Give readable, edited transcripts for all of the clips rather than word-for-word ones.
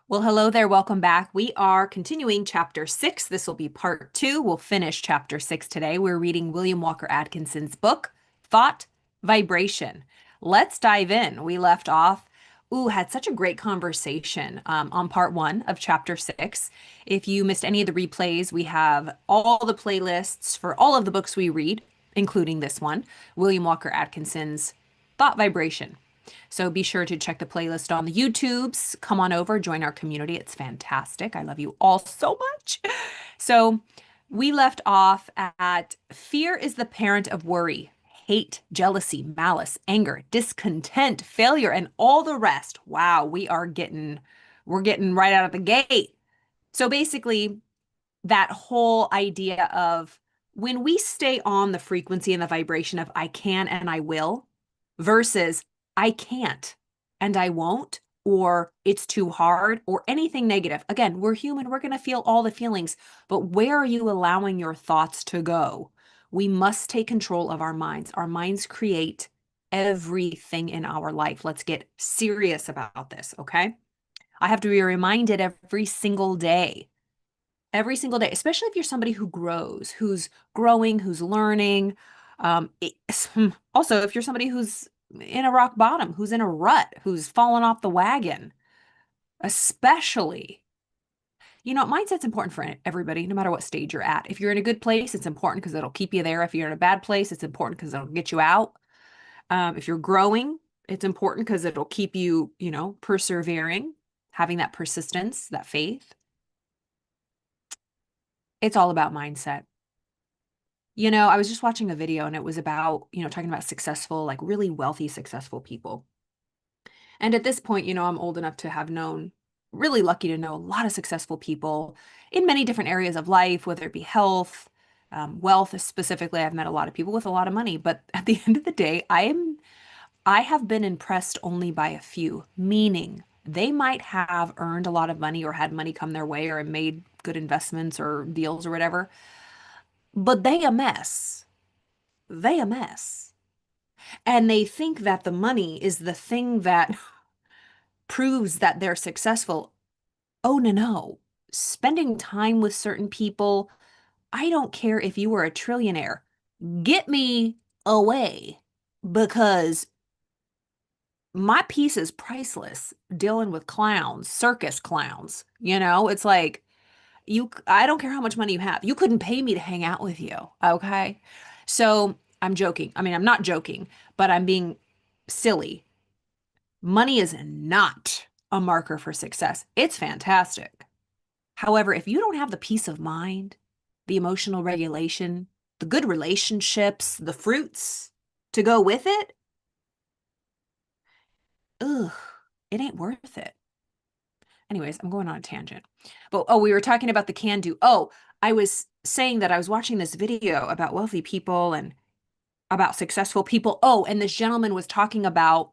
Well, hello there. Welcome back. We are continuing chapter six. This will be part two. We'll finish chapter six today. We're reading William Walker Atkinson's book, Thought Vibration. Let's dive in. We left off, had such a great conversation on part one of chapter six. If you missed any of the replays, we have all the playlists for all of the books we read, including this one, William Walker Atkinson's Thought Vibration. So be sure to check the playlist on the YouTubes. Come on over, join our community. It's fantastic. I love you all so much. So we left off at fear is the parent of worry, hate, jealousy, malice, anger, discontent, failure, and all the rest. Wow, we're getting right out of the gate. So basically, that whole idea of when we stay on the frequency and the vibration of I can and I will versus I can't and I won't, or it's too hard, or anything negative. Again, we're human, we're going to feel all the feelings, but where are you allowing your thoughts to go? We must take control of our minds. Our minds create everything in our life. Let's get serious about this, okay? I have to be reminded every single day, especially if you're somebody who grows, who's growing, who's learning. Also, if you're somebody who's in a rock bottom, who's in a rut, who's fallen off the wagon, especially, mindset's important for everybody, no matter what stage you're at. If you're in a good place, it's important because it'll keep you there. If you're in a bad place, it's important because it'll get you out. If you're growing, it's important because it'll keep you, persevering, having that persistence, that faith. It's all about mindset. I was just watching a video and it was about, talking about successful, like really wealthy, successful people. And at this point, I'm old enough to have known, really lucky to know a lot of successful people in many different areas of life, whether it be health, wealth specifically. I've met a lot of people with a lot of money, but at the end of the day, I have been impressed only by a few, meaning they might have earned a lot of money or had money come their way or made good investments or deals or whatever, but they a mess. They a mess. And they think that the money is the thing that proves that they're successful. Oh, no, no. Spending time with certain people, I don't care if you were a trillionaire. Get me away because my piece is priceless dealing with clowns, circus clowns. It's like I don't care how much money you have. You couldn't pay me to hang out with you. Okay. So I'm joking. I mean, I'm not joking, but I'm being silly. Money is not a marker for success. It's fantastic. However, if you don't have the peace of mind, the emotional regulation, the good relationships, the fruits to go with it, ugh, it ain't worth it. Anyways, I'm going on a tangent. But we were talking about the can do. Oh, I was saying that I was watching this video about wealthy people and about successful people. Oh, and this gentleman was talking about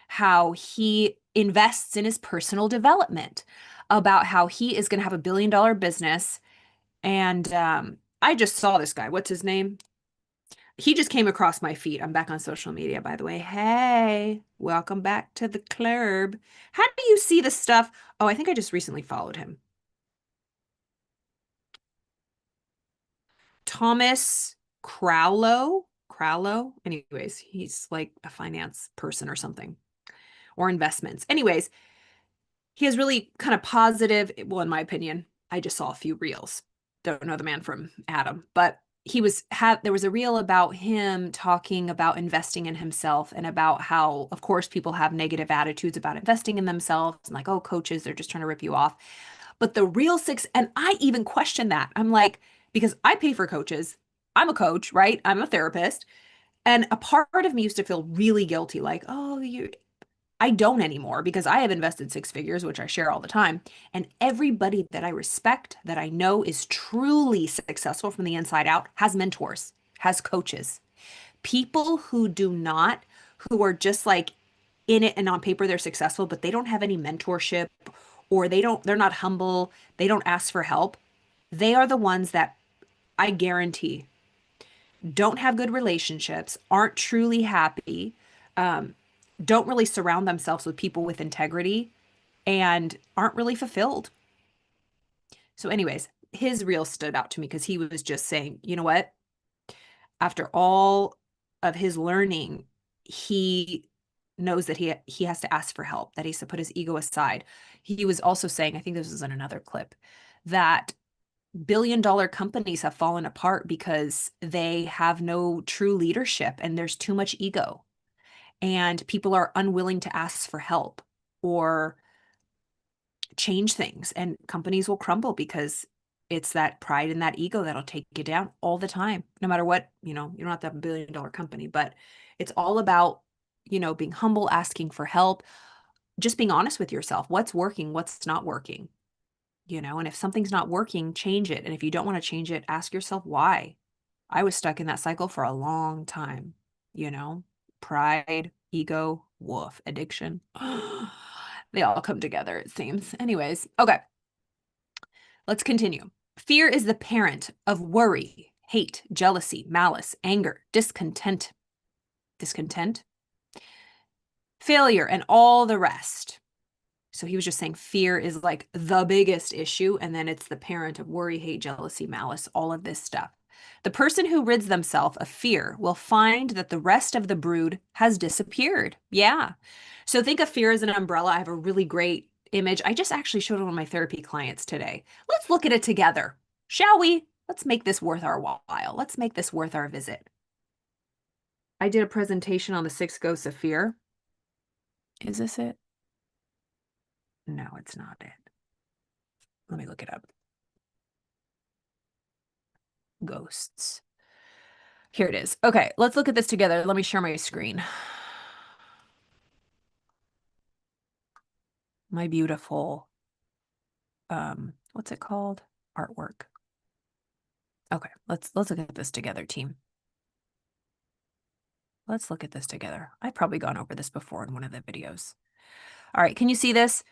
how he invests in his personal development, about how he is going to have $1 billion business. And I just saw this guy. What's his name? He just came across my feed. I'm back on social media, by the way. Hey, welcome back to the club. How do you see the stuff? Oh, I think I just recently followed him. Thomas Crowlow. Crowlow. Anyways, he's like a finance person or something, or investments. Anyways, he has really kind of positive, well, in my opinion, I just saw a few reels. Don't know the man from Adam, but there was a reel about him talking about investing in himself and about how, of course, people have negative attitudes about investing in themselves and like, oh, coaches, they're just trying to rip you off. But the real six, and I even question that. I'm like, because I pay for coaches. I'm a coach, right? I'm a therapist. And a part of me used to feel really guilty, like, oh, I don't anymore because I have invested six figures, which I share all the time. And everybody that I respect, that I know is truly successful from the inside out, has mentors, has coaches. People who do not, who are just like in it and on paper they're successful, but they don't have any mentorship or they're not humble, they don't ask for help. They are the ones that I guarantee don't have good relationships, aren't truly happy, don't really surround themselves with people with integrity. and aren't really fulfilled. So, anyways, his reel stood out to me because he was just saying, you know what? After all of his learning, he knows that he has to ask for help, that he has to put his ego aside. He was also saying, I think this was in another clip, that billion-dollar companies have fallen apart because they have no true leadership and there's too much ego. And people are unwilling to ask for help or change things, and companies will crumble because it's that pride and that ego that'll take you down all the time, no matter what. You don't have to have a $1 billion company, but it's all about, being humble, asking for help, just being honest with yourself. What's working, what's not working, and if something's not working, change it. And if you don't want to change it, ask yourself why. I was stuck in that cycle for a long time, you know, pride, ego, woof, addiction. They all come together, it seems. Anyways, okay, let's continue. Fear is the parent of worry, hate, jealousy, malice, anger, discontent, failure, and all the rest. So he was just saying fear is like the biggest issue, and then it's the parent of worry, hate, jealousy, malice, all of this stuff. The person who rids themselves of fear will find that the rest of the brood has disappeared. Yeah. So think of fear as an umbrella. I have a really great image. I just actually showed one of my therapy clients today. Let's look at it together, shall we? Let's make this worth our while. Let's make this worth our visit. I did a presentation on the 6 ghosts of fear. Is this it? No, it's not it. Let me look it up. Ghosts. Here it is. Okay, let's look at this together. Let me share my screen. My beautiful, what's it called? Artwork. Okay, let's look at this together, team. Let's look at this together. I've probably gone over this before in one of the videos. All right, can you see this?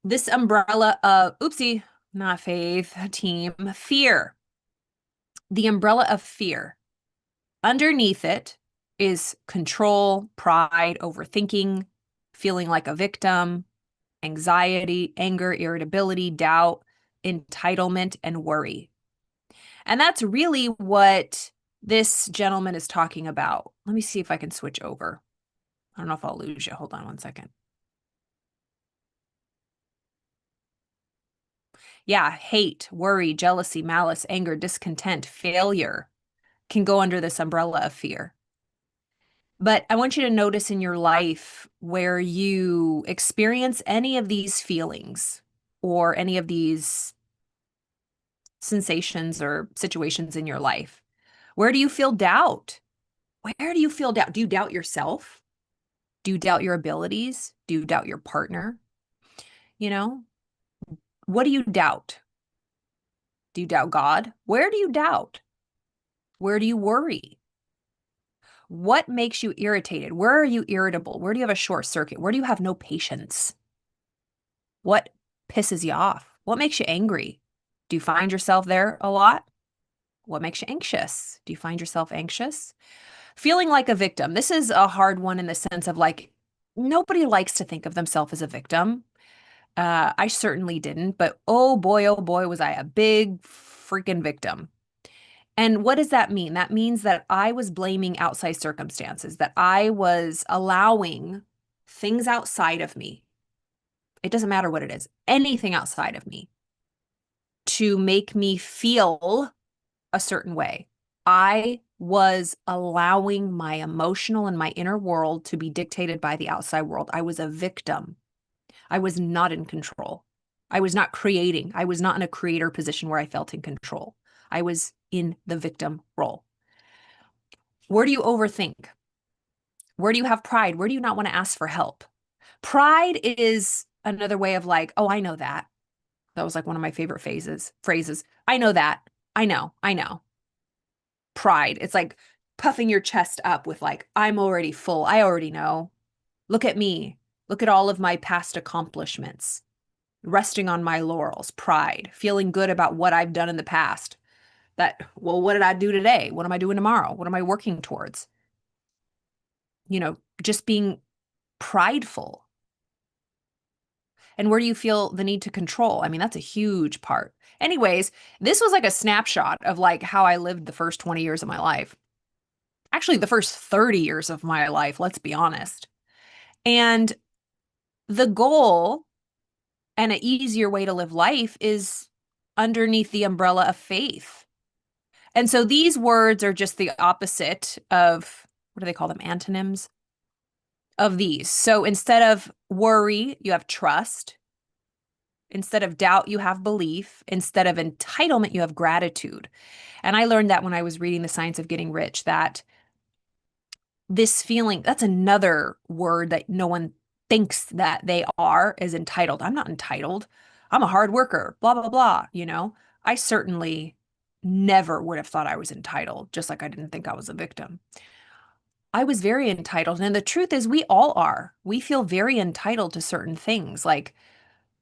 This umbrella of, oopsie, not faith, team, fear. The umbrella of fear. Underneath it is control, pride, overthinking, feeling like a victim, anxiety, anger, irritability, doubt, entitlement, and worry. And that's really what this gentleman is talking about. Let me see if I can switch over. I don't know if I'll lose you. Hold on one second. Yeah, hate, worry, jealousy, malice, anger, discontent, failure can go under this umbrella of fear. But I want you to notice in your life where you experience any of these feelings or any of these sensations or situations in your life. Where do you feel doubt? Where do you feel doubt? Do you doubt yourself? Do you doubt your abilities? Do you doubt your partner? You know, what do you doubt? Do you doubt God? Where do you doubt? Where do you worry? What makes you irritated? Where are you irritable? Where do you have a short circuit? Where do you have no patience? What pisses you off? What makes you angry? Do you find yourself there a lot? What makes you anxious? Do you find yourself anxious? Feeling like a victim. This is a hard one in the sense of like, nobody likes to think of themselves as a victim. I certainly didn't, but oh boy, was I a big freaking victim. And what does that mean? That means that I was blaming outside circumstances, that I was allowing things outside of me. It doesn't matter what it is, anything outside of me to make me feel a certain way. I was allowing my emotional and my inner world to be dictated by the outside world. I was a victim. I was not in control. I was not creating. I was not in a creator position where I felt in control. I was in the victim role. Where do you overthink? Where do you have pride? Where do you not want to ask for help? Pride is another way of like, oh, I know that. That was like one of my favorite phrases. I know that. I know. Pride. It's like puffing your chest up with like, I'm already full. I already know. Look at me. Look at all of my past accomplishments. Resting on my laurels, pride, feeling good about what I've done in the past. That, well, what did I do today? What am I doing tomorrow? What am I working towards? Just being prideful. And where do you feel the need to control? I mean, that's a huge part. Anyways, this was like a snapshot of like how I lived the first 20 years of my life. Actually, the first 30 years of my life, let's be honest. And the goal and an easier way to live life is underneath the umbrella of faith. And so these words are just the opposite of, what do they call them? Antonyms of these. So instead of worry, you have trust. Instead of doubt, you have belief. Instead of entitlement, you have gratitude. And I learned that when I was reading The Science of Getting Rich, that this feeling, that's another word that no one thinks that they are, is entitled. I'm not entitled. I'm a hard worker, blah, blah, blah. I certainly never would have thought I was entitled, just like I didn't think I was a victim. I was very entitled. And the truth is, we all are. We feel very entitled to certain things. Like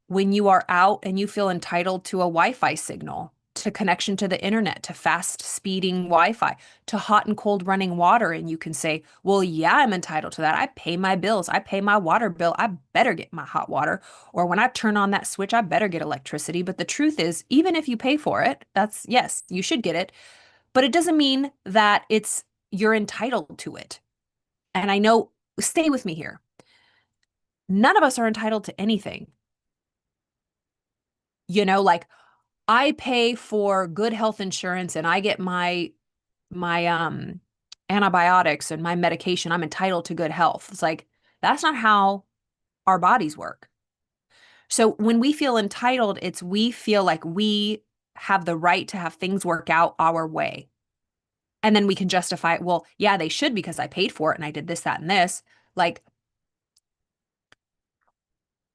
when you are out and you feel entitled to a Wi-Fi signal, to connection to the internet, to fast speeding Wi-Fi, to hot and cold running water. And you can say, well, yeah, I'm entitled to that. I pay my bills. I pay my water bill. I better get my hot water. Or when I turn on that switch, I better get electricity. But the truth is, even if you pay for it, that's yes, you should get it. But it doesn't mean that you're entitled to it. And I know, stay with me here. None of us are entitled to anything. Like I pay for good health insurance and I get my antibiotics and my medication. I'm entitled to good health. It's like that's not how our bodies work. So when we feel entitled, we feel like we have the right to have things work out our way. And then we can justify it. Well, yeah, they should because I paid for it and I did this, that, and this. Like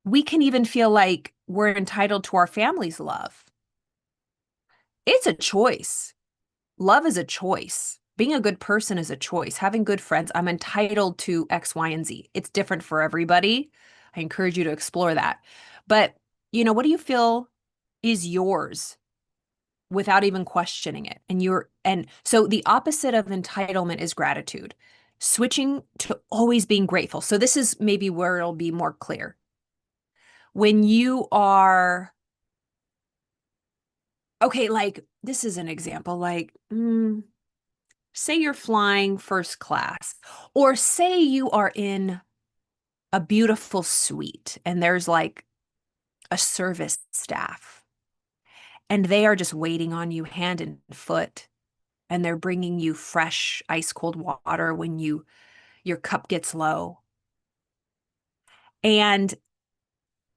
we can even feel like we're entitled to our family's love. It's a choice. Love is a choice. Being a good person is a choice. Having good friends, I'm entitled to X, Y, and Z. It's different for everybody. I encourage you to explore that. But, what do you feel is yours without even questioning it? And so the opposite of entitlement is gratitude. Switching to always being grateful. So this is maybe where it'll be more clear. When you are, okay, like this is an example, like, say you're flying first class, or say you are in a beautiful suite and there's like a service staff and they are just waiting on you hand and foot and they're bringing you fresh ice cold water when your cup gets low. And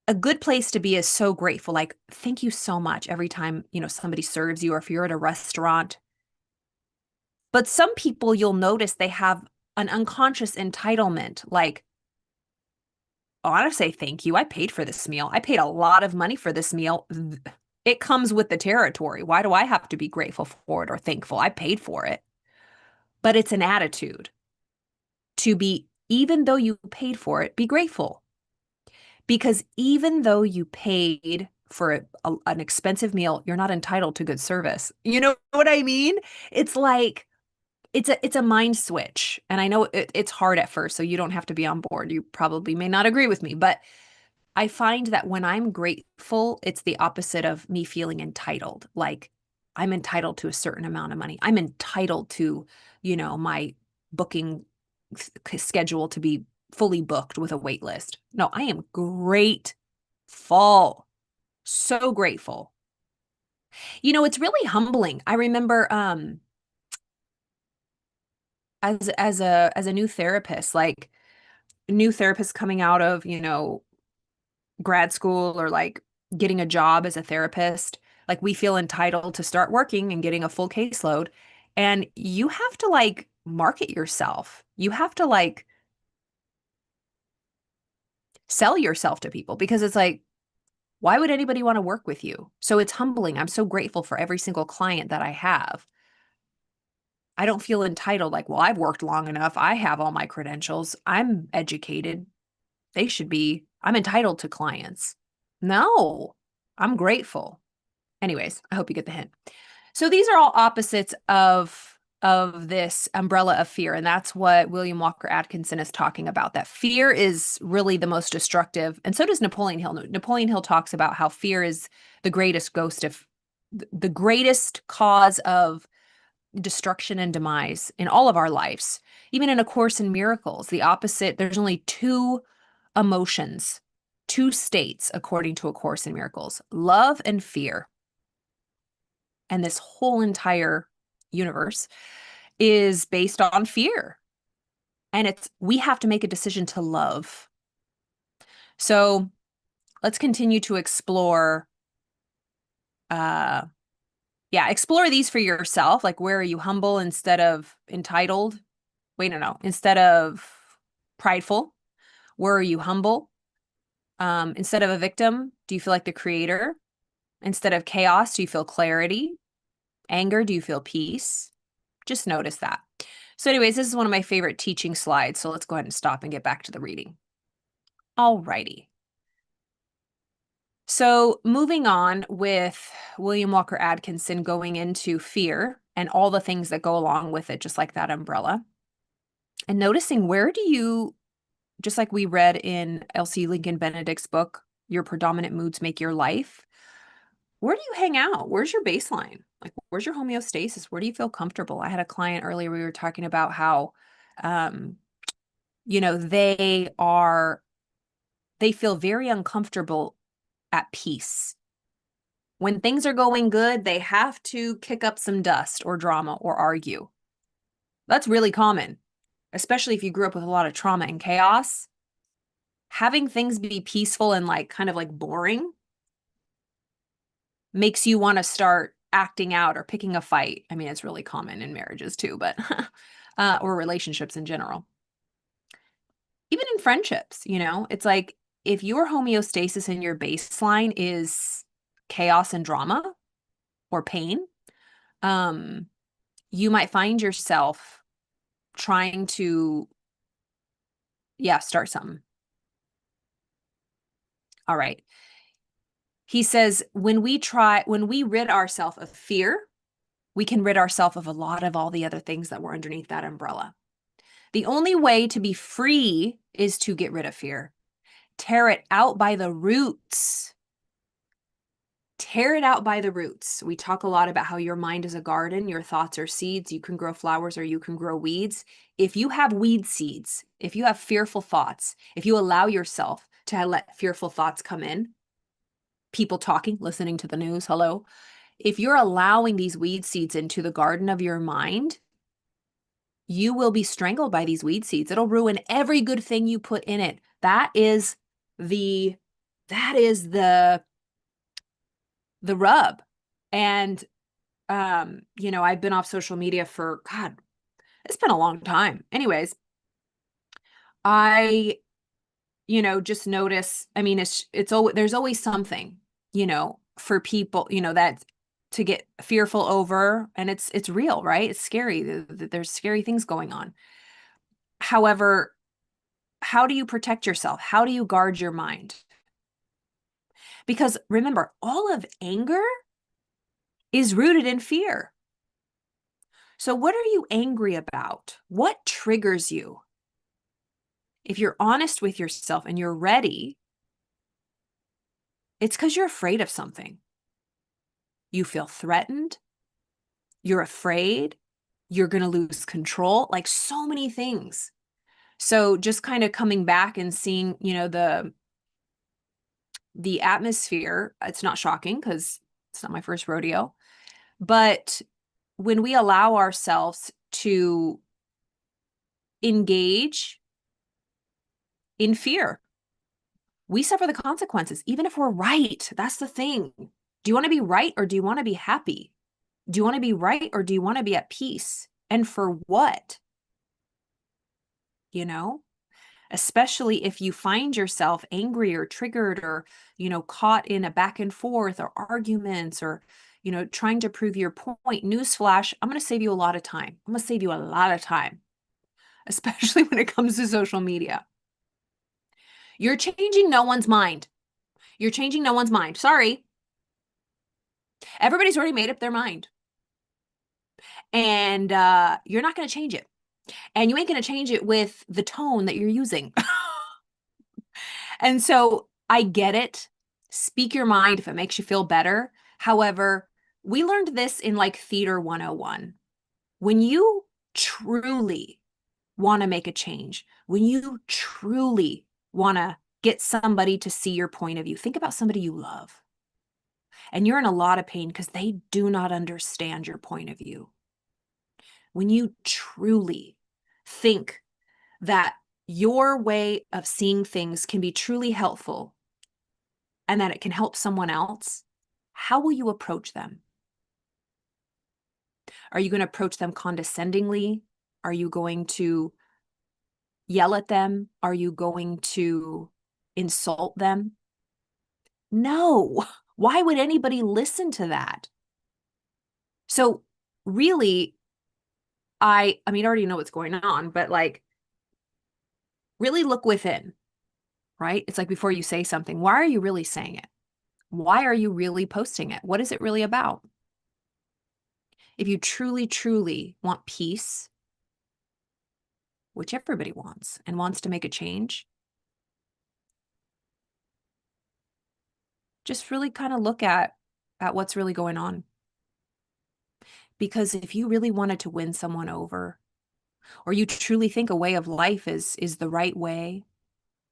a good place to be is so grateful. Like, thank you so much every time, somebody serves you, or if you're at a restaurant. But some people, you'll notice they have an unconscious entitlement, like, oh, I want to say thank you. I paid for this meal. I paid a lot of money for this meal. It comes with the territory. Why do I have to be grateful for it or thankful? I paid for it. But it's an attitude to be, even though you paid for it, be grateful. Because even though you paid for an expensive meal, you're not entitled to good service. You know what I mean? It's like, it's a mind switch. And I know it's hard at first, so you don't have to be on board. You probably may not agree with me, but I find that when I'm grateful, it's the opposite of me feeling entitled. Like I'm entitled to a certain amount of money. I'm entitled to, my booking schedule to be fully booked with a wait list. No, I am grateful. So grateful. It's really humbling. I remember as a new therapist, like new therapist coming out of, grad school or like getting a job as a therapist, like we feel entitled to start working and getting a full caseload. And you have to like market yourself. You have to like sell yourself to people because it's like, why would anybody want to work with you? So it's humbling. I'm so grateful for every single client that I have. I don't feel entitled like, well, I've worked long enough. I have all my credentials. I'm educated. I'm entitled to clients. No, I'm grateful. Anyways, I hope you get the hint. So these are all opposites of of this umbrella of fear. And that's what William Walker Atkinson is talking about, that fear is really the most destructive. And so does Napoleon Hill. Napoleon Hill talks about how fear is the greatest ghost of the greatest cause of destruction and demise in all of our lives. Even in A Course in Miracles, the opposite, there's only two emotions, two states, according to A Course in Miracles: love and fear. And this whole entire universe is based on fear. And we have to make a decision to love. So let's continue to explore, explore these for yourself. Like, where are you humble instead of entitled? Wait, no. Instead of prideful, where are you humble? Instead of a victim, do you feel like the creator? Instead of chaos, do you feel clarity? Anger, do you feel peace? Just notice that. So anyways, this is one of my favorite teaching slides. So let's go ahead and stop and get back to the reading. Alrighty. So moving on with William Walker Atkinson going into fear and all the things that go along with it, just like that umbrella. And noticing, where do you, just like we read in Elsie Lincoln Benedict's book, Your Predominant Moods Make Your Life, where do you hang out? Where's your baseline? Like, where's your homeostasis? Where do you feel comfortable? I had a client earlier, we were talking about how, they feel very uncomfortable at peace. When things are going good, they have to kick up some dust or drama or argue. That's really common, especially if you grew up with a lot of trauma and chaos. Having things be peaceful and like kind of like boring makes you want to start acting out or picking a fight. I mean, it's really common in marriages too, but or relationships in general. Even in friendships, it's like, if your homeostasis and your baseline is chaos and drama or pain, you might find yourself trying to, start something. All right. He says, when we rid ourselves of fear, we can rid ourselves of a lot of all the other things that were underneath that umbrella. The only way to be free is to get rid of fear. Tear it out by the roots. Tear it out by the roots. We talk a lot about how your mind is a garden, your thoughts are seeds, you can grow flowers or you can grow weeds. If you have weed seeds, if you have fearful thoughts, if you allow yourself to let fearful thoughts come in, people talking, listening to the news, hello. If you're allowing these weed seeds into the garden of your mind, you will be strangled by these weed seeds. It'll ruin every good thing you put in it. That is the rub. And, I've been off social media for, God, it's been a long time. Anyways, I, just notice, I mean, there's always something, for people, that to get fearful over, and it's real, right? It's scary. There's scary things going on. However, how do you protect yourself? How do you guard your mind? Because remember, all of anger is rooted in fear. So what are you angry about? What triggers you? If you're honest with yourself and you're ready, it's because you're afraid of something. You feel threatened. You're afraid. You're going to lose control, like so many things. So just kind of coming back and seeing, the atmosphere, it's not shocking because it's not my first rodeo. But when we allow ourselves to engage in fear, we suffer the consequences, even if we're right. That's the thing. Do you want to be right or do you want to be happy? Do you want to be right or do you want to be at peace? And for what? Especially if you find yourself angry or triggered or, caught in a back and forth or arguments or, trying to prove your point. Newsflash, I'm going to save you a lot of time. I'm going to save you a lot of time, especially when it comes to social media. You're changing no one's mind. You're changing no one's mind. Sorry. Everybody's already made up their mind. And you're not going to change it. And you ain't going to change it with the tone that you're using. And so I get it. Speak your mind if it makes you feel better. However, we learned this in like Theater 101. When you truly want to make a change, when you truly want to get somebody to see your point of view, think about somebody you love and you're in a lot of pain because they do not understand your point of view. When you truly think that your way of seeing things can be truly helpful and that it can help someone else, how will you approach them? Are you going to approach them condescendingly? Are you going to yell at them? Are you going to insult them? No. Why would anybody listen to that? So really, I mean, I already know what's going on, but like really look within, right? It's like before you say something, why are you really saying it? Why are you really posting it? What is it really about? If you truly, truly want peace, which everybody wants and wants to make a change, just really kind of look at what's really going on. Because if you really wanted to win someone over, or you truly think a way of life is the right way,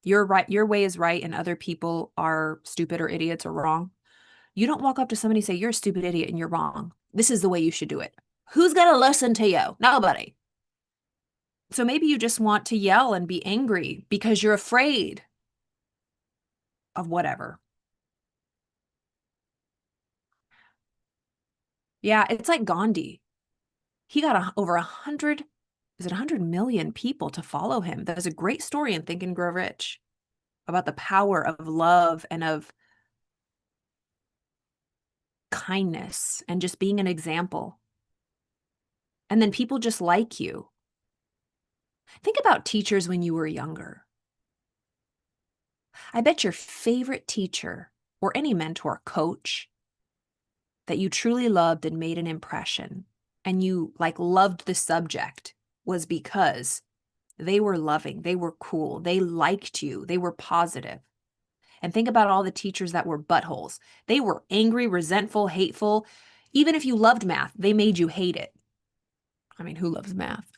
your way is right and other people are stupid or idiots or wrong, you don't walk up to somebody and say, you're a stupid idiot and you're wrong. This is the way you should do it. Who's going to listen to you? Nobody. So maybe you just want to yell and be angry because you're afraid of whatever. Yeah, it's like Gandhi. He got over 100, is it 100 million people to follow him. There's a great story in Think and Grow Rich about the power of love and of kindness and just being an example. And then people just like you. Think about teachers when you were younger. I bet your favorite teacher or any mentor, coach that you truly loved and made an impression and you like loved the subject was because they were loving, they were cool, they liked you, they were positive. And think about all the teachers that were buttholes. They were angry, resentful, hateful. Even if you loved math, they made you hate it. I mean, who loves math?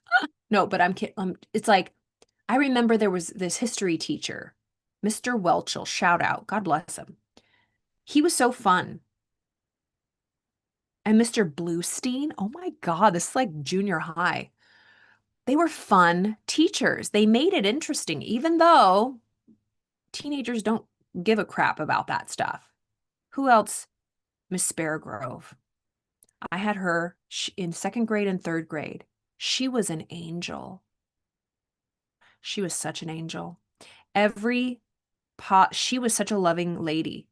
No, but I'm kidding. It's like, I remember there was this history teacher, Mr. Welchel, shout out, God bless him. He was so fun. And Mr. Bluestein, oh my God, this is like junior high. They were fun teachers. They made it interesting, even though teenagers don't give a crap about that stuff. Who else? Miss Spargrove. I had her in second grade and third grade. She was an angel. She was such an angel. She was such a loving lady.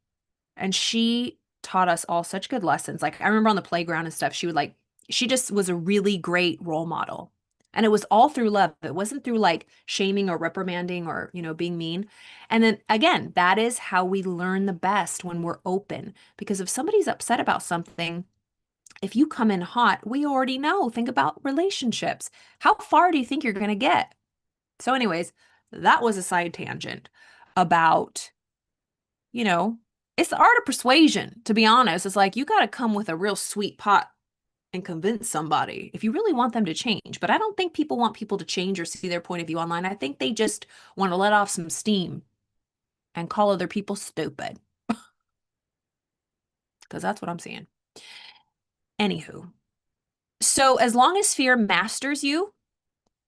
And she taught us all such good lessons. Like I remember on the playground and stuff, she just was a really great role model. And it was all through love. It wasn't through like shaming or reprimanding or, being mean. And then again, that is how we learn the best when we're open. Because if somebody's upset about something, if you come in hot, we already know. Think about relationships. How far do you think you're going to get? So anyways, that was a side tangent about, you know, it's the art of persuasion, to be honest. It's like you got to come with a real sweet pot and convince somebody if you really want them to change. But I don't think people want people to change or see their point of view online. I think they just want to let off some steam and call other people stupid. Because that's what I'm seeing. Anywho, so as long as fear masters you,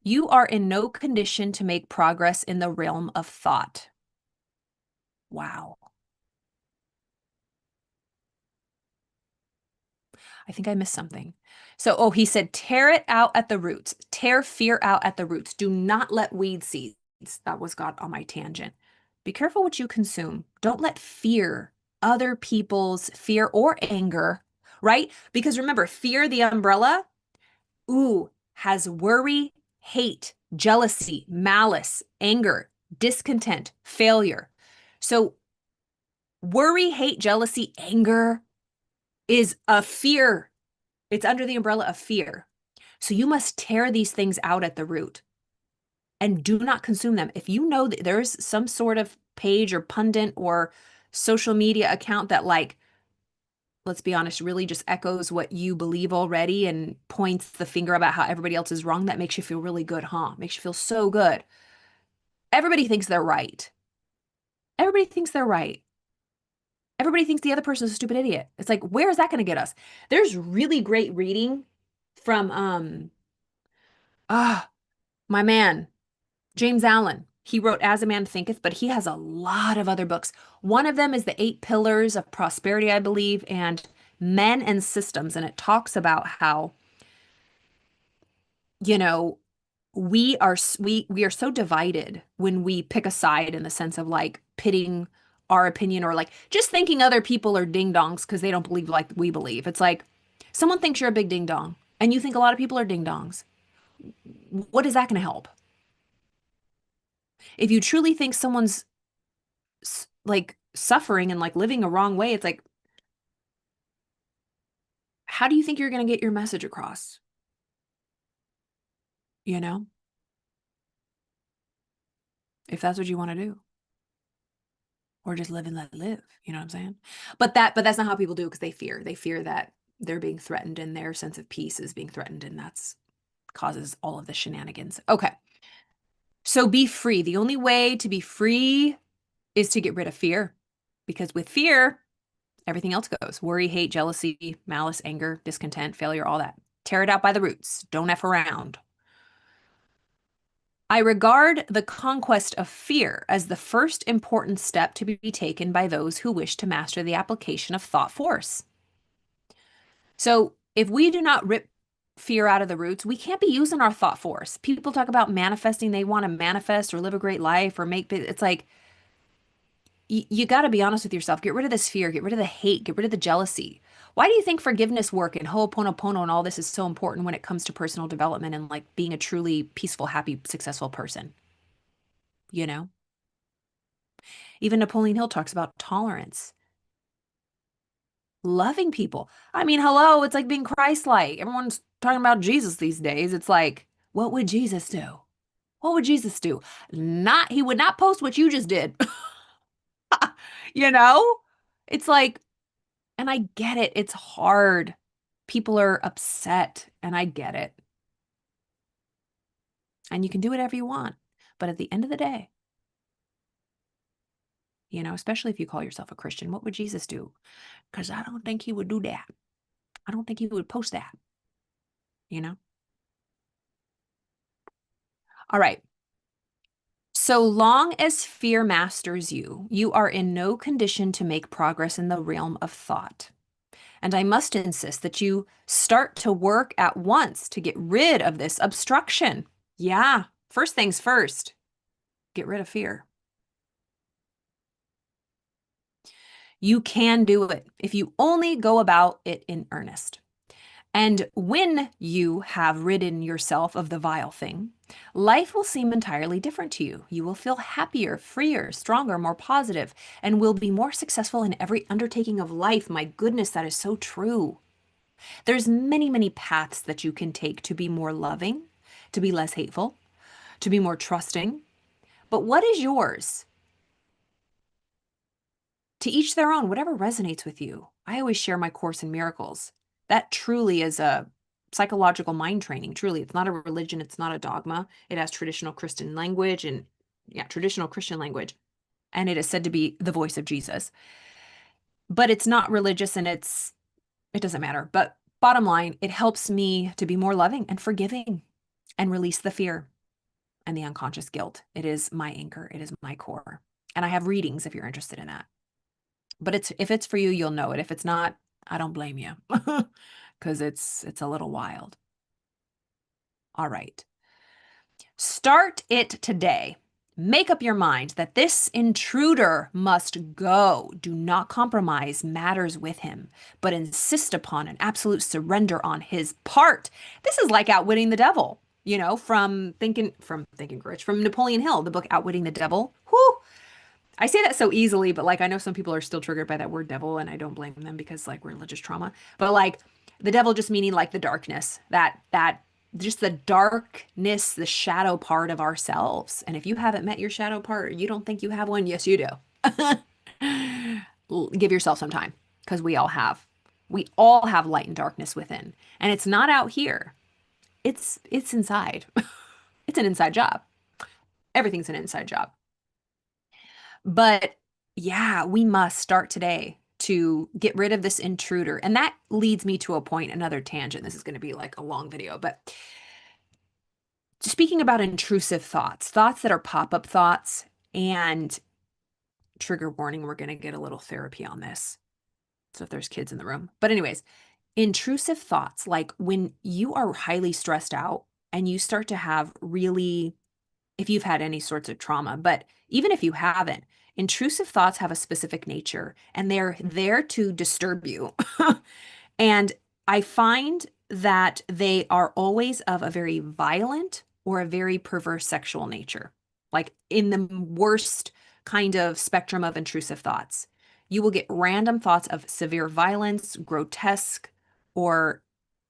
you are in no condition to make progress in the realm of thought. Wow. I think I missed something. So, he said, tear it out at the roots. Tear fear out at the roots. Do not let weed seeds. That was God on my tangent. Be careful what you consume. Don't let fear, other people's fear or anger, right? Because remember, fear, the umbrella, has worry, hate, jealousy, malice, anger, discontent, failure. So worry, hate, jealousy, anger is a fear. It's under the umbrella of fear. So you must tear these things out at the root and do not consume them. If you know that there's some sort of page or pundit or social media account that, like, let's be honest, really just echoes what you believe already and points the finger about how everybody else is wrong, that makes you feel really good, huh? Makes you feel so good. Everybody thinks they're right. Everybody thinks they're right. Everybody thinks the other person is a stupid idiot. It's like, where is that going to get us? There's really great reading from ah my man, James Allen. He wrote As a Man Thinketh, but he has a lot of other books. One of them is The Eight Pillars of Prosperity, I believe, and Men and Systems. And it talks about how, you know, we are so divided when we pick a side, in the sense of like pitting our opinion, or like just thinking other people are ding dongs because they don't believe like we believe. It's like someone thinks you're a big ding dong and you think a lot of people are ding dongs. What is that going to help? If you truly think someone's like suffering and like living a wrong way, it's like, how do you think you're going to get your message across? You know, if that's what you want to do, or just live and let live, you know what I'm saying? But that's not how people do it, because they fear that they're being threatened and their sense of peace is being threatened, and that's causes all of the shenanigans. Okay. So be free. The only way to be free is to get rid of fear, because with fear, everything else goes. Worry, hate, jealousy, malice, anger, discontent, failure, all that. Tear it out by the roots. Don't F around. I regard the conquest of fear as the first important step to be taken by those who wish to master the application of thought force. So, if we do not rip fear out of the roots, we can't be using our thought force. People talk about manifesting, they want to manifest or live a great life or make it's like, you got to be honest with yourself. Get rid of this fear, get rid of the hate, get rid of the jealousy. Why do you think forgiveness work and Ho'oponopono and all this is so important when it comes to personal development and like being a truly peaceful, happy, successful person? You know? Even Napoleon Hill talks about tolerance, loving people. I mean, hello, it's like being Christ-like. Everyone's talking about Jesus these days. It's like, what would Jesus do? What would Jesus do? He would not post what you just did. You know? It's like, and I get it. It's hard. People are upset, and I get it. And you can do whatever you want. But at the end of the day, especially if you call yourself a Christian, what would Jesus do? Because I don't think he would do that. I don't think he would post that, you know? All right. So long as fear masters you, you are in no condition to make progress in the realm of thought. And I must insist that you start to work at once to get rid of this obstruction. Yeah, first things first, get rid of fear. You can do it if you only go about it in earnest. And when you have ridden yourself of the vile thing, life will seem entirely different to you. You will feel happier, freer, stronger, more positive, and will be more successful in every undertaking of life. My goodness, that is so true. There's many, many paths that you can take to be more loving, to be less hateful, to be more trusting. But what is yours? To each their own, whatever resonates with you. I always share my Course in Miracles. That truly is a psychological mind training. Truly, it's not a religion, it's not a dogma. It has traditional Christian language and, yeah, traditional Christian language. And it is said to be the voice of Jesus. But it's not religious, and it doesn't matter. But bottom line, it helps me to be more loving and forgiving and release the fear and the unconscious guilt. It is my anchor. It is my core. And I have readings if you're interested in that. But if it's for you, you'll know it. If it's not, I don't blame you, because it's a little wild. All right. Start it today. Make up your mind that this intruder must go. Do not compromise matters with him, but insist upon an absolute surrender on his part. This is like outwitting the devil, from Think and Rich, from Napoleon Hill, the book Outwitting the Devil. Whoo! I say that so easily, but like I know some people are still triggered by that word devil, and I don't blame them because like religious trauma. But like the devil just meaning like the darkness, that just the darkness, the shadow part of ourselves. And if you haven't met your shadow part, or you don't think you have one, yes, you do. Give yourself some time because we all have. We all have light and darkness within. And it's not out here. It's inside. It's an inside job. Everything's an inside job. But yeah, we must start today to get rid of this intruder. And that leads me to a point, another tangent. This is going to be like a long video, but speaking about intrusive thoughts, thoughts that are pop-up thoughts, and trigger warning, we're going to get a little therapy on this. So if there's kids in the room. But anyways, intrusive thoughts, like when you are highly stressed out and you start to have really, if you've had any sorts of trauma, but even if you haven't, intrusive thoughts have a specific nature and they're there to disturb you. And I find that they are always of a very violent or a very perverse sexual nature, like in the worst kind of spectrum of intrusive thoughts. You will get random thoughts of severe violence, grotesque, or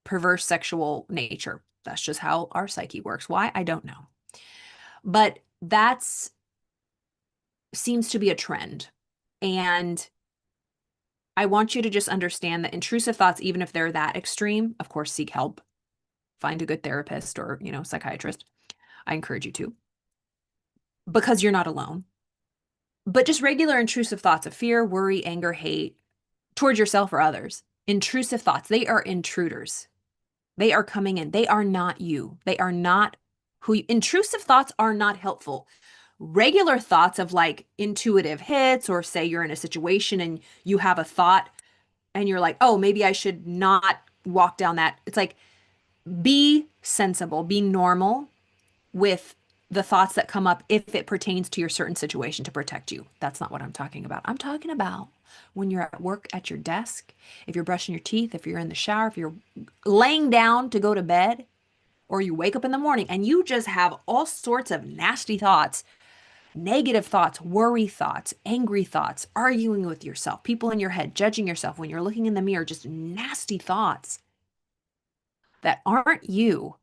perverse sexual nature. That's just how our psyche works. Why? I don't know. But that's seems to be a trend. And I want you to just understand that intrusive thoughts, even if they're that extreme, of course, seek help. Find a good therapist or, psychiatrist. I encourage you to, because you're not alone. But just regular intrusive thoughts of fear, worry, anger, hate towards yourself or others. Intrusive thoughts, they are intruders. They are coming in. They are not you. They are not who you, intrusive thoughts are not helpful. Regular thoughts of like intuitive hits, or say you're in a situation and you have a thought and you're like, oh, maybe I should not walk down that. It's like, be sensible, be normal with the thoughts that come up if it pertains to your certain situation to protect you. That's not what I'm talking about. I'm talking about when you're at work at your desk, if you're brushing your teeth, if you're in the shower, if you're laying down to go to bed, or you wake up in the morning and you just have all sorts of nasty thoughts, negative thoughts, worry thoughts, angry thoughts, arguing with yourself, people in your head, judging yourself when you're looking in the mirror, just nasty thoughts that aren't you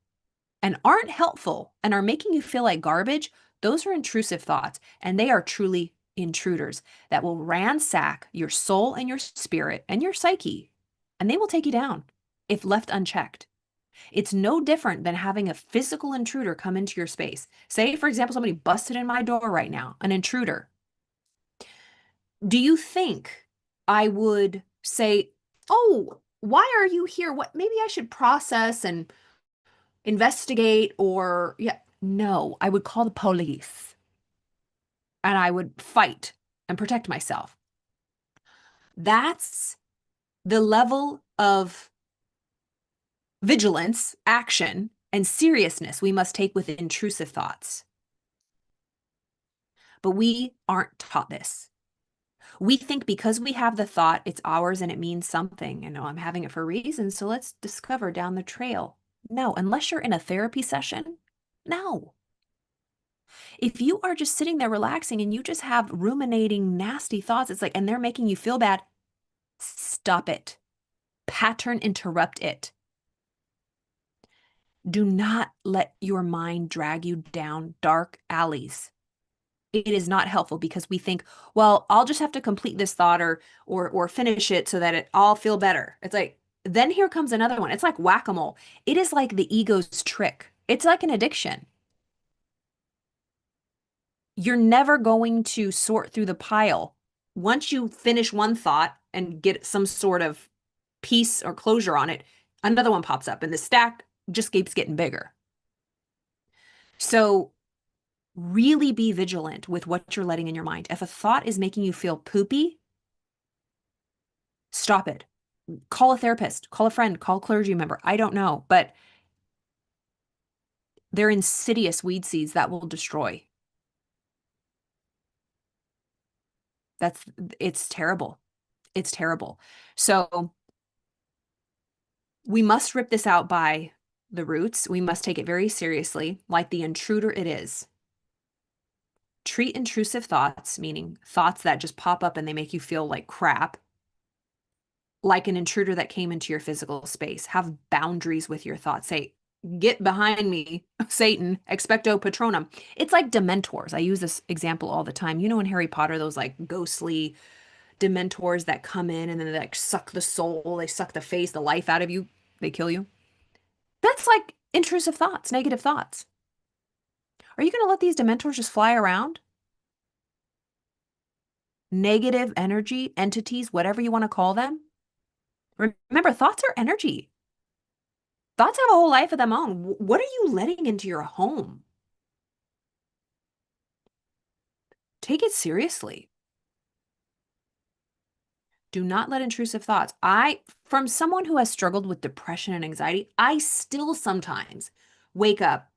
and aren't helpful and are making you feel like garbage. Those are intrusive thoughts, and they are truly intruders that will ransack your soul and your spirit and your psyche, and they will take you down if left unchecked. It's no different than having a physical intruder come into your space. Say, for example, somebody busted in my door right now, an intruder. Do you think I would say, oh, why are you here? What, maybe I should process and investigate, or, yeah, no, I would call the police and I would fight and protect myself. That's the level of vigilance, action, and seriousness we must take with intrusive thoughts. But we aren't taught this. We think because we have the thought, it's ours and it means something. I'm having it for a reason, so let's discover down the trail. No, unless you're in a therapy session, no. If you are just sitting there relaxing and you just have ruminating, nasty thoughts, it's like, and they're making you feel bad, stop it. Pattern interrupt it. Do not let your mind drag you down dark alleys. It is not helpful because we think, well, I'll just have to complete this thought or finish it so that I'll feel better. It's like, then here comes another one. It's like whack-a-mole. It is like the ego's trick. It's like an addiction. You're never going to sort through the pile. Once you finish one thought and get some sort of peace or closure on it, another one pops up and the stack just keeps getting bigger. So really be vigilant with what you're letting in your mind. If a thought is making you feel poopy, stop it. Call a therapist, call a friend, call a clergy member. I don't know, but they're insidious weed seeds that will destroy. It's terrible. It's terrible. So we must rip this out by the roots. We must take it very seriously, like the intruder it is. Treat intrusive thoughts, meaning thoughts that just pop up and they make you feel like crap, like an intruder that came into your physical space. Have boundaries with your thoughts. Say, get behind me, Satan, expecto patronum. It's like dementors. I use this example all the time. You know, in Harry Potter, those like ghostly dementors that come in and then they like suck the soul, they suck the face, the life out of you, they kill you. That's like intrusive thoughts, negative thoughts. Are you going to let these dementors just fly around? Negative energy, entities, whatever you want to call them. Remember, thoughts are energy. Thoughts have a whole life of their own. What are you letting into your home? Take it seriously. Do not let intrusive thoughts. From someone who has struggled with depression and anxiety, I still sometimes wake up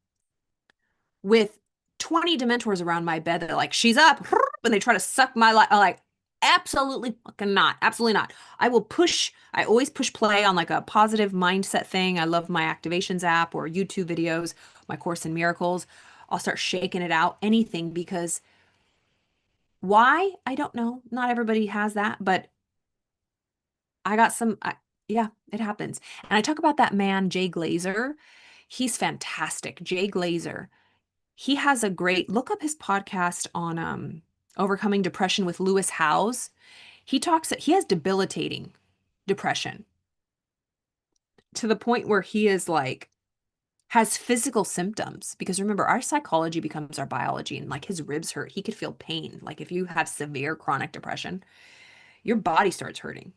with 20 dementors around my bed that are like, she's up, and they try to suck my life. I'm like, absolutely fucking not. Absolutely not. I always push play on like a positive mindset thing. I love my activations app or YouTube videos, my Course in Miracles. I'll start shaking it out, anything, because why? I don't know. Not everybody has that, but I got yeah, it happens. And I talk about that man, Jay Glazer. He's fantastic. Jay Glazer. He has a great look up his podcast on overcoming depression with Lewis Howes. He has debilitating depression to the point where he is like has physical symptoms, because remember, our psychology becomes our biology, and like his ribs hurt. He could feel pain. Like if you have severe chronic depression, your body starts hurting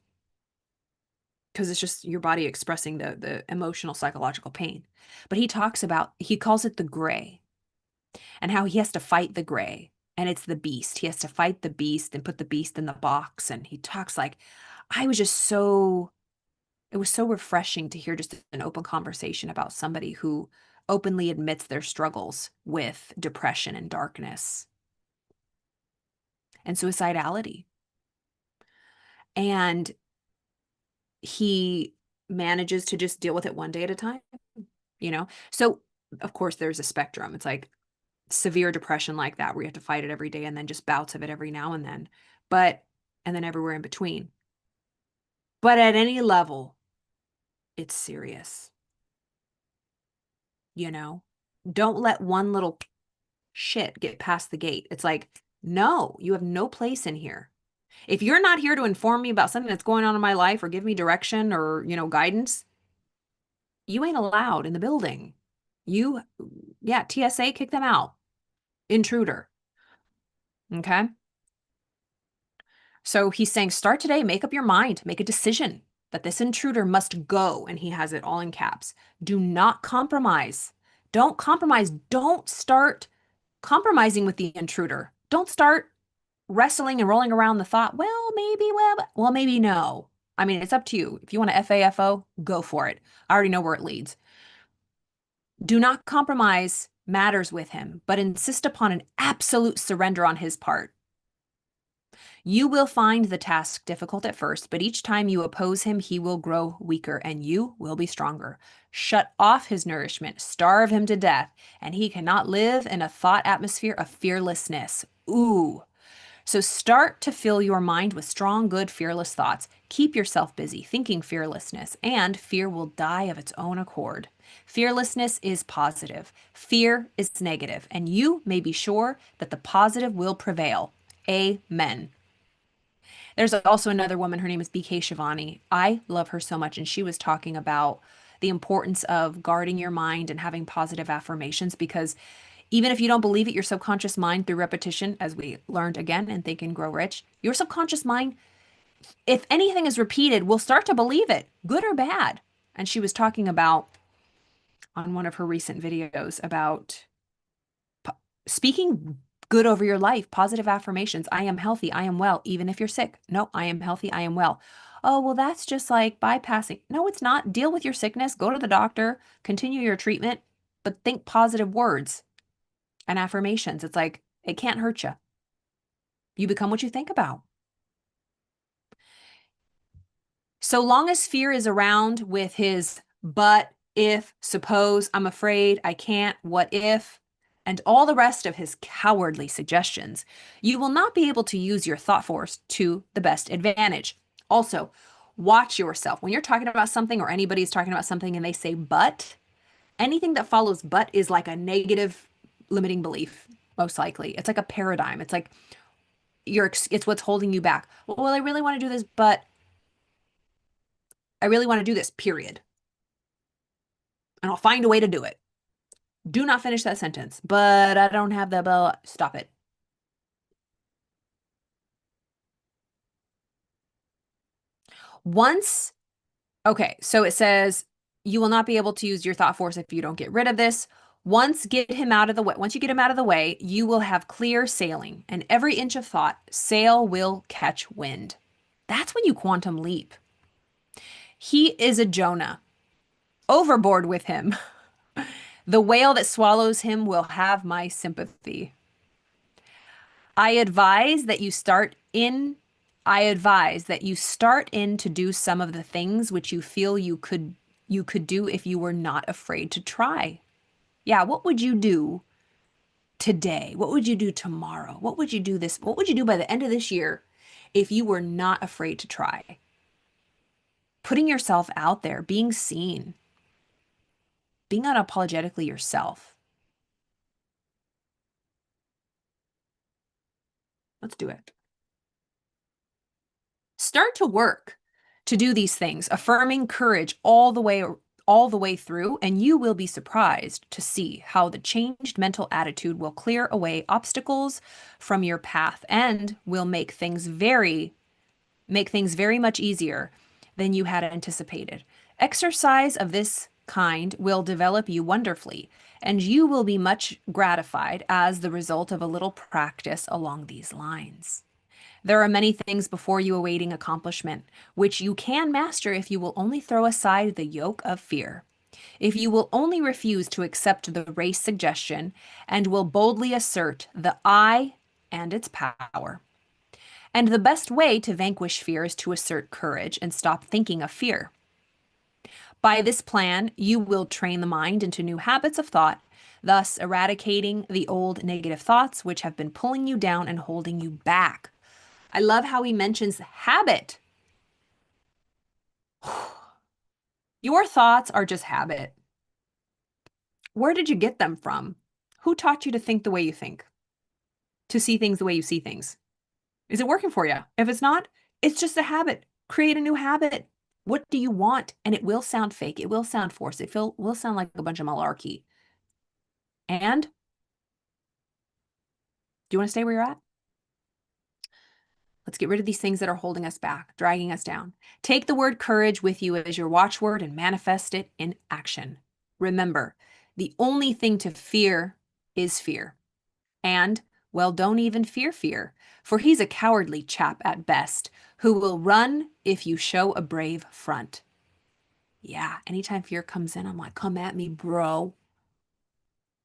because it's just your body expressing the emotional psychological pain. But he calls it the gray, and how he has to fight the gray, and it's the beast. He has to fight the beast and put the beast in the box. And he talks like, I was just so, it was so refreshing to hear just an open conversation about somebody who openly admits their struggles with depression and darkness and suicidality. And he manages to just deal with it one day at a time, you know? So, of course, there's a spectrum. It's like severe depression like that, where you have to fight it every day, and then just bouts of it every now and then. But, and then everywhere in between. But at any level, it's serious, you know? Don't let one little shit get past the gate. It's like, no, you have no place in here. If you're not here to inform me about something that's going on in my life or give me direction or, guidance, you ain't allowed in the building. You, yeah, TSA, kick them out. Intruder. Okay. So he's saying, start today, make up your mind, make a decision that this intruder must go. And he has it all in caps. Do not compromise. Don't compromise. Don't start compromising with the intruder. Don't start wrestling and rolling around the thought, well, maybe no. I mean, it's up to you. If you want to FAFO, go for it. I already know where it leads. Do not compromise matters with him, but insist upon an absolute surrender on his part. You will find the task difficult at first, but each time you oppose him, he will grow weaker and you will be stronger. Shut off his nourishment, starve him to death, and he cannot live in a thought atmosphere of fearlessness. Ooh. So start to fill your mind with strong, good, fearless thoughts. Keep yourself busy thinking fearlessness, and fear will die of its own accord. Fearlessness is positive. Fear is negative, and you may be sure that the positive will prevail. Amen. There's also another woman, her name is BK Shivani. I love her so much, and she was talking about the importance of guarding your mind and having positive affirmations, because even if you don't believe it, your subconscious mind, through repetition, as we learned again in Think and Grow Rich, your subconscious mind, if anything is repeated, will start to believe it, good or bad. And she was talking about, on one of her recent videos, about speaking good over your life, positive affirmations. I am healthy. I am well, even if you're sick. No, I am healthy. I am well. Oh, well, that's just like bypassing. No, it's not. Deal with your sickness, go to the doctor, continue your treatment, but think positive words and affirmations. It's like, it can't hurt you. You become what you think about. So long as fear is around with his but, if, suppose, I'm afraid, I can't, what if, and all the rest of his cowardly suggestions, you will not be able to use your thought force to the best advantage. Also, watch yourself. When you're talking about something or anybody's talking about something and they say but, anything that follows but is like a negative limiting belief, most likely. It's like a paradigm. It's like it's what's holding you back. Well, I really want to do this, but I really want to do this, period. And I'll find a way to do it. Do not finish that sentence. But I don't have the bell. Stop it. Once, okay, so it says you will not be able to use your thought force if you don't get rid of this. Once get him out of the way, once you get him out of the way, you will have clear sailing, and every inch of thought, sail will catch wind. That's when you quantum leap. He is a Jonah. Overboard with him. The whale that swallows him will have my sympathy. I advise that you start in I advise that you start in to do some of the things which you feel you could do if you were not afraid to try. Yeah, what would you do today? What would you do tomorrow? What would you do by the end of this year if you were not afraid to try? Putting yourself out there, being seen, being unapologetically yourself. Let's do it. Start to work to do these things, affirming courage all the way through, and you will be surprised to see how the changed mental attitude will clear away obstacles from your path and will make things very much easier than you had anticipated. Exercise of this kind will develop you wonderfully, and you will be much gratified as the result of a little practice along these lines. There are many things before you awaiting accomplishment, which you can master if you will only throw aside the yoke of fear. If you will only refuse to accept the race suggestion and will boldly assert the I and its power. And the best way to vanquish fear is to assert courage and stop thinking of fear. By this plan, you will train the mind into new habits of thought, thus eradicating the old negative thoughts which have been pulling you down and holding you back. I love how he mentions habit. Your thoughts are just habit. Where did you get them from? Who taught you to think the way you think? To see things the way you see things? Is it working for you? If it's not, it's just a habit. Create a new habit. What do you want? And it will sound fake. It will sound forced. Will sound like a bunch of malarkey. And do you want to stay where you're at? Let's get rid of these things that are holding us back, dragging us down. Take the word courage with you as your watchword and manifest it in action. Remember, the only thing to fear is fear. And, well, don't even fear fear, for he's a cowardly chap at best, who will run if you show a brave front. Yeah, anytime fear comes in, I'm like, come at me, bro.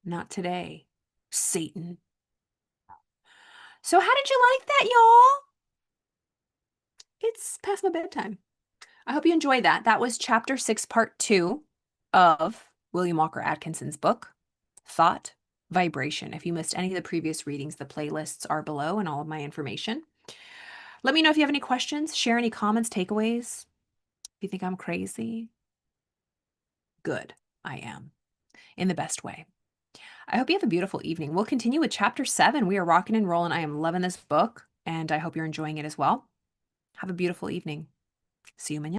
Not today, Satan. So how did you like that, y'all? It's past my bedtime. I hope you enjoyed that. That was chapter 6, part 2 of William Walker Atkinson's book, Thought Vibration. If you missed any of the previous readings, the playlists are below and all of my information. Let me know if you have any questions, share any comments, takeaways. If you think I'm crazy, good, I am, in the best way. I hope you have a beautiful evening. We'll continue with chapter 7. We are rocking and rolling. I am loving this book, and I hope you're enjoying it as well. Have a beautiful evening. See you, mañana.